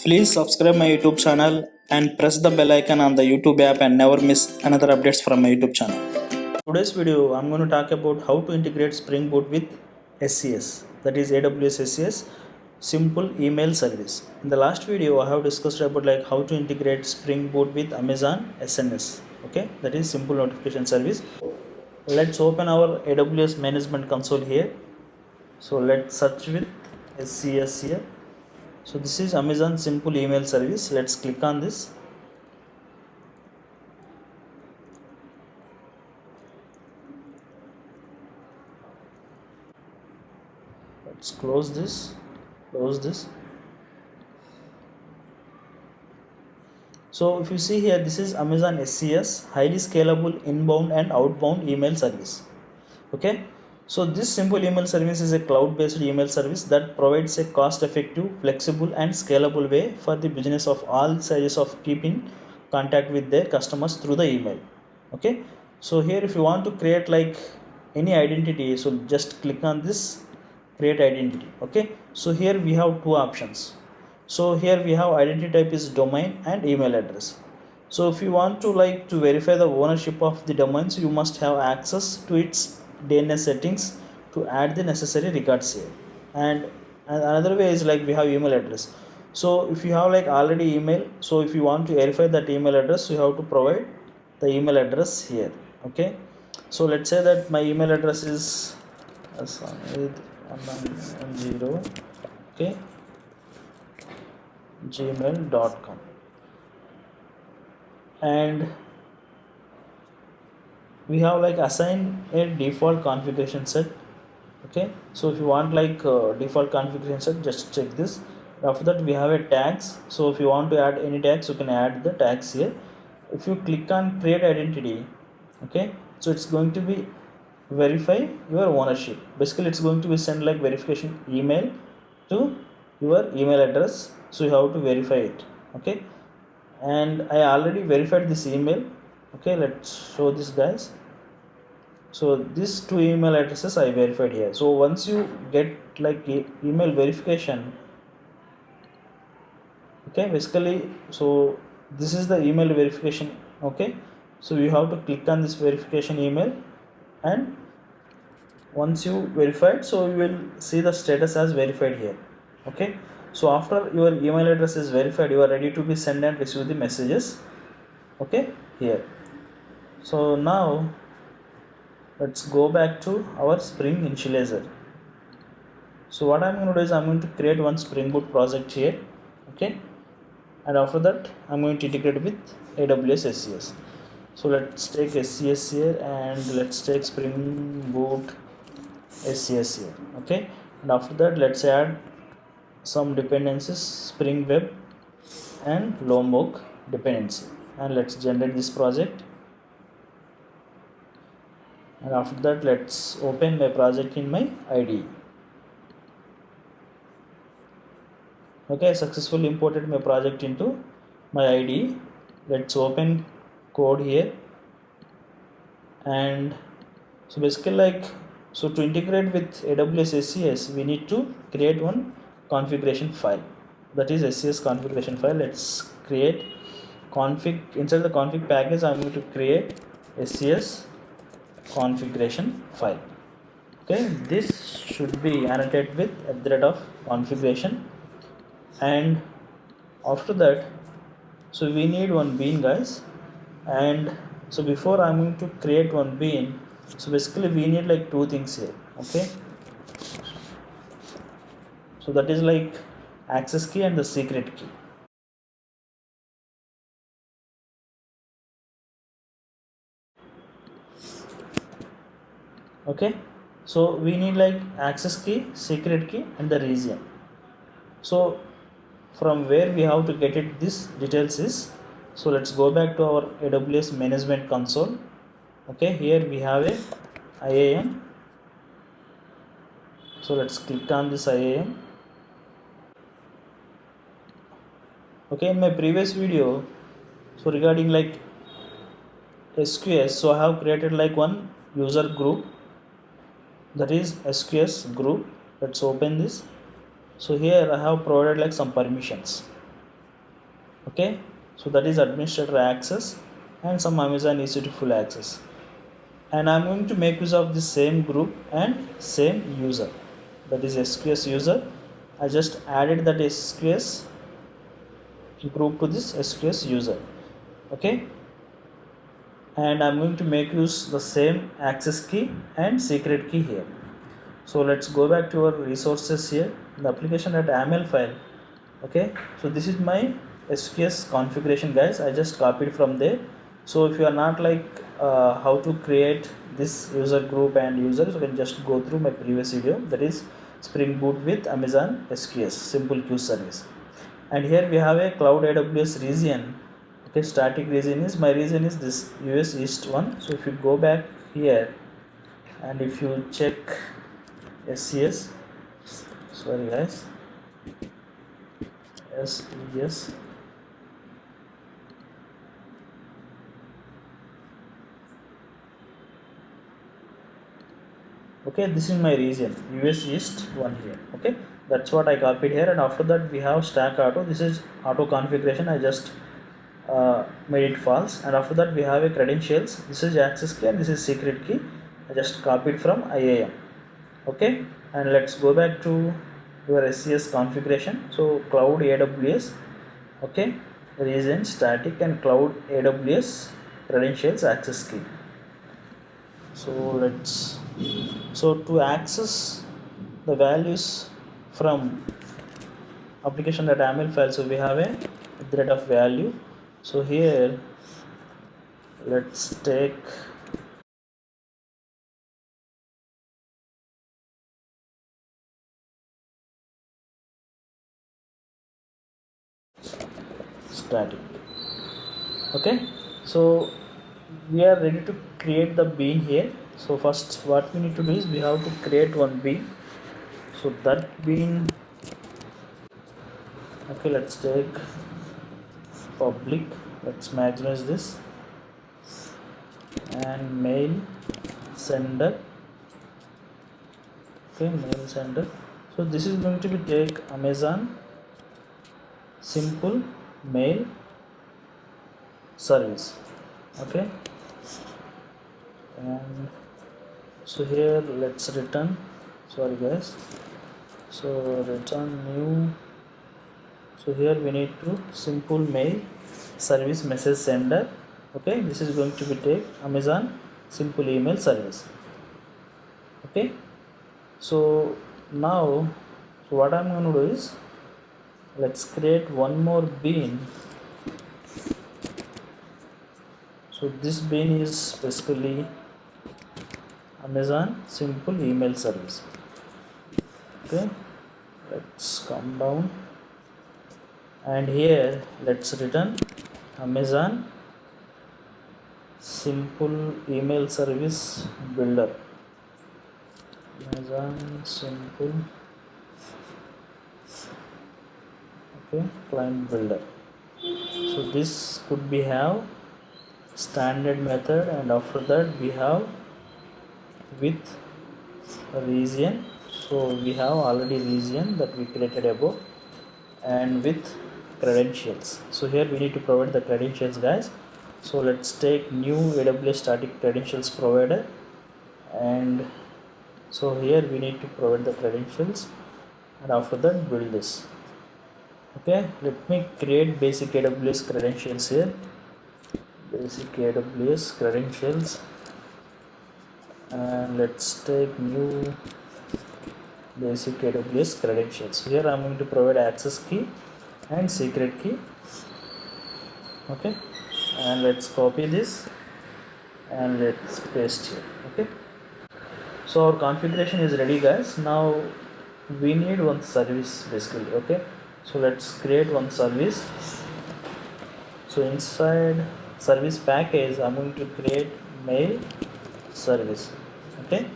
Please subscribe my YouTube channel and press the bell icon on the YouTube app and never miss another updates from my YouTube channel. Today's video I'm going to talk about how to integrate Spring Boot with SCS, that is AWS SCS simple email service. In the last video I have discussed about like how to integrate Spring Boot with Amazon SNS, okay, that is simple notification service. Let's open our AWS management console here. So let's search with SCS here. So this is Amazon simple email service. Let's click on this. Let's close this. So if you see here, this is Amazon SCS, highly scalable inbound and outbound email service. Okay. So this simple email service is a cloud-based email service that provides a cost-effective, flexible and scalable way for the business of all sizes of keeping contact with their customers through the email. Okay. So here if you want to create like any identity, so just click on this create identity. Okay. So here we have two options. So here we have identity type is domain and email address. So if you want to like to verify the ownership of the domains, you must have access to its DNS settings to add the necessary records here. And another way is like we have email address. So if you have like already email, so if you want to verify that email address, you have to provide the email address here. Okay. So let's say that my email address is 0, okay, gmail.com, and we have like assign a default configuration set. Okay, so if you want like default configuration set, just check this. After that we have a tags. So if you want to add any tags, you can add the tags here. If you click on create identity, okay, so it's going to be verify your ownership. Basically it's going to be send like verification email to your email address, so you have to verify it. Okay, and I already verified this email. Okay, let's show this guys. So these two email addresses I verified here. So once you get like email verification, okay, basically so this is the email verification. Okay, so you have to click on this verification email, and once you verified, so you will see the status as verified here. Okay, so after your email address is verified, you are ready to be sent and receive the messages. Okay, here. So now let's go back to our Spring Initializer. So what I'm going to do is I'm going to create one Spring Boot project here. Okay, and after that I'm going to integrate with AWS SCS. So let's take SCS here and let's take Spring Boot SCS here. Okay, and after that let's add some dependencies, Spring Web and Lombok dependency, and let's generate this project. And after that let's open my project in my IDE. Okay, I successfully imported my project into my IDE. Let's open code here, and so basically like so to integrate with AWS SCS we need to create one configuration file, that is SCS configuration file. Let's create config. Inside the config package I'm going to create SCS configuration file. Okay, this should be annotated with @configuration, and after that so we need one bean guys. And so before I'm going to create one bean, so basically we need like two things here. Okay, so that is like access key and the secret key. Okay, so we need like access key, secret key and the region. So from where we have to get it, this details is, so let's go back to our AWS management console. Okay, here we have a IAM. So let's click on this IAM. Okay, in my previous video, so regarding like SQS, so I have created like one user group, that is SQS group. Let's open this. So here I have provided like some permissions. Okay, so that is administrator access and some Amazon EC2 full access, and I'm going to make use of the same group and same user, that is SQS user. I just added that SQS group to this SQS user. Okay, and I'm going to make use the same access key and secret key here. So let's go back to our resources here, the application.aml file. Okay, so this is my SQS configuration, guys. I just copied from there. So if you are not like how to create this user group and users, you can just go through my previous video, that is Spring Boot with Amazon SQS simple queue service. And here we have a cloud AWS region. Okay, static region is, my region is this US East one. So if you go back here and if you check SCS, sorry guys, SES, okay, this is my region US East one here. Okay, that's what I copied here, and after that we have stack auto. This is auto configuration, I just made it false, and after that we have a credentials. This is access key and this is secret key. I just copied from IAM. Okay, and let's go back to your SCS configuration. So cloud AWS, okay, region static and cloud AWS credentials access key. So to access the values from application.aml file, so we have a thread of value. So here let's take static. Okay, so we are ready to create the bean here. So first what we need to do is we have to create one bean. So that bean, okay, let's take public, let's maximize this, and mail sender. Okay, mail sender. So this is going to be take Amazon simple mail service. Okay, and so here let's return, sorry guys, so return new. So here we need to simple mail service message sender. Okay, this is going to be take Amazon simple email service. Okay, so now, so what I'm going to do is let's create one more bean. So this bean is basically Amazon simple email service. Okay, let's come down, and here let's return Amazon simple email service builder. Amazon simple, okay, client builder. So this could be have standard method, and after that we have with region. So we have already region that we created above, and with credentials. So here we need to provide the credentials, guys. So let's take new AWS static credentials provider, and so here we need to provide the credentials, and after that build this. Okay, let me create basic AWS credentials here, basic AWS credentials, and let's take new basic AWS credentials. Here I'm going to provide access key and secret key. Okay, and let's copy this and let's paste here. Okay, so our configuration is ready, guys. Now we need one service basically. Okay, so let's create one service. So inside service package I'm going to create mail service. Okay,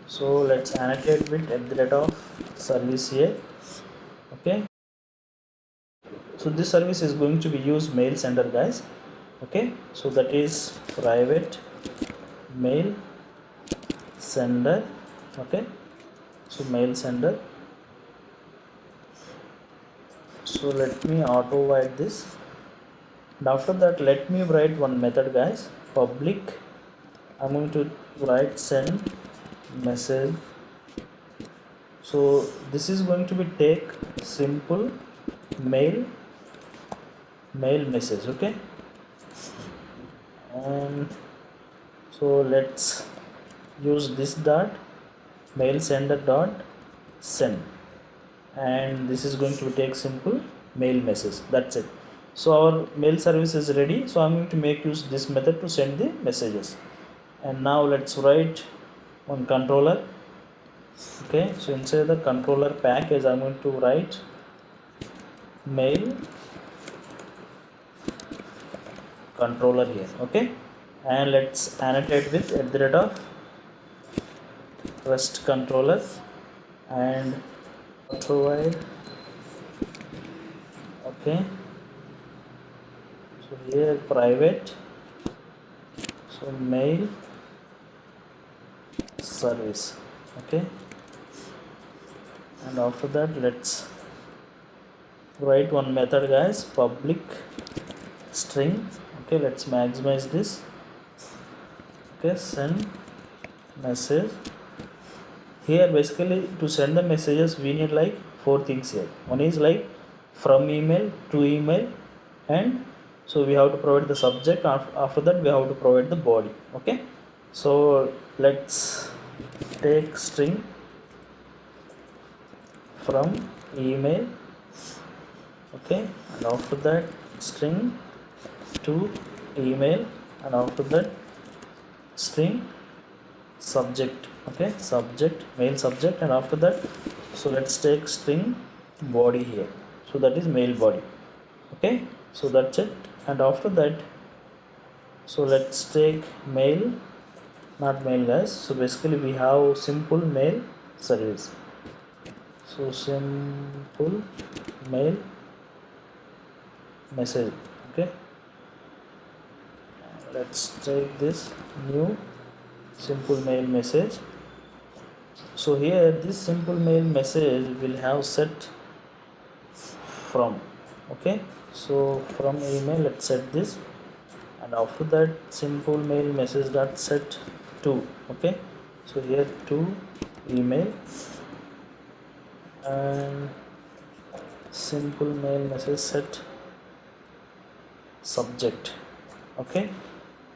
so let's annotate with @service here. Okay, so this service is going to be used mail sender, guys. Okay, so that is private mail sender. Okay, so mail sender. So So let me auto void this, and after that let me write one method, guys. Public, I'm going to write send message. So this is going to be take simple mail message, okay. And so let's use this dot mail sender dot send, and this is going to take simple mail message. That's it. So our mail service is ready. So I'm going to make use this method to send the messages. And now let's write one controller. Okay, so inside the controller package I'm going to write mail controller here, okay. And let's annotate with @ REST controller and provide, okay. So here private, so mail service, okay. And after that let's write one method, guys. Public string, okay. Let's maximize this, okay. Send message. Here basically to send the messages we need like 4 things here. One is like from email to email, and so we have to provide the subject. After that we have to provide the body, okay. So let's take string from email, okay, and after that string to email, and after that string subject, okay, subject mail subject, and after that so let's take string body here, so that is mail body, okay. So that's it. And after that so let's take mail, not mail, guys. So basically we have simple mail service, so simple mail message, okay. Let's take this new simple mail message. So here this simple mail message will have set from, okay. So from email let's set this, and after that simple mail message dot set to, okay. So here to email, and simple mail message set subject, okay.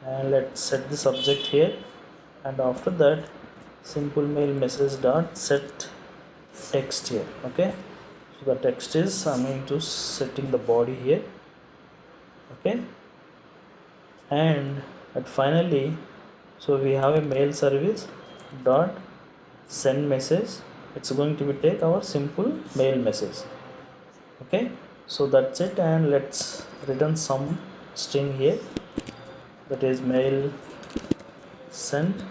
And let's set the subject here, and after that simple mail message dot set text here, okay. So the text is I'm going to setting the body here, okay. And finally so we have a mail service dot send message. It's going to be take our simple mail message, okay. So that's it. And let's return some string here, that is mail sent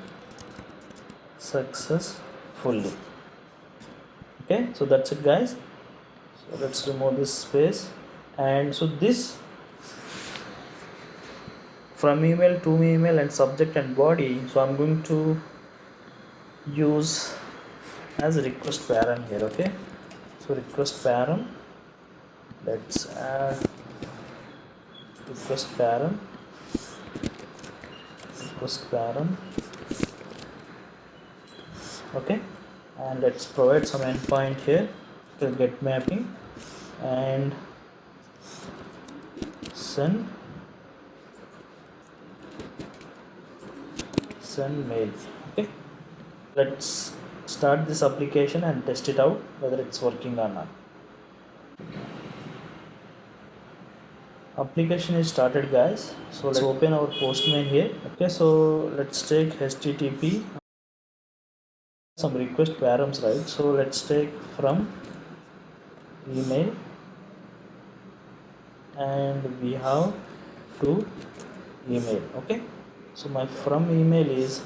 successfully, okay. So that's it, guys. So let's remove this space, and so this from email to email and subject and body, so I'm going to use as a request param here, okay. So request param, let's add request param, okay. And let's provide some endpoint here to get mapping and send mail, okay. Let's start this application and test it out whether it's working or not. Application is started, guys. So let's open our Postman here, okay. So let's take HTTP, some request params, right. So let's take from email, and we have to email, okay. So my from email is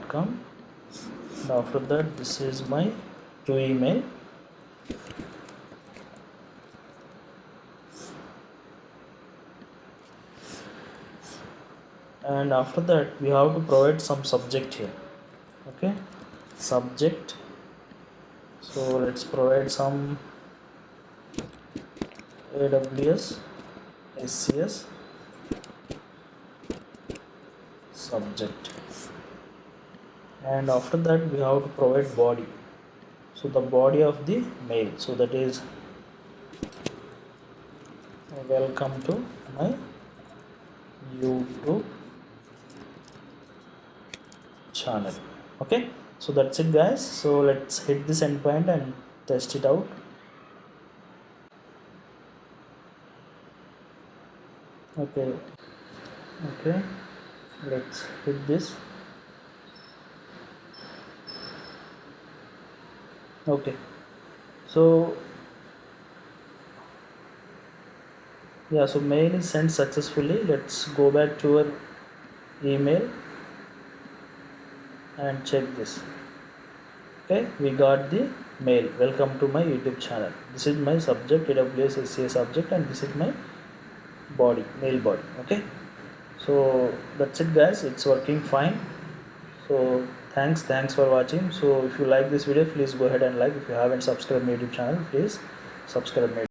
.com, and after that this is my to email, and after that we have to provide some subject here. Okay, subject. So let's provide some AWS SCS subject, and after that we have to provide body. So the body of the mail, so that is welcome to my YouTube channel. Okay, so that's it guys. So let's hit this endpoint and test it out. Okay, let's hit this. Okay, so yeah, so mail is sent successfully. Let's go back to our email and check this. Okay, we got the mail, welcome to my YouTube channel. This is my subject, AWS SCA subject, and this is my body, mail body. Okay, so that's it guys, it's working fine. So thanks for watching. So if you like this video, please go ahead and like. If you haven't subscribed my YouTube channel, please subscribe my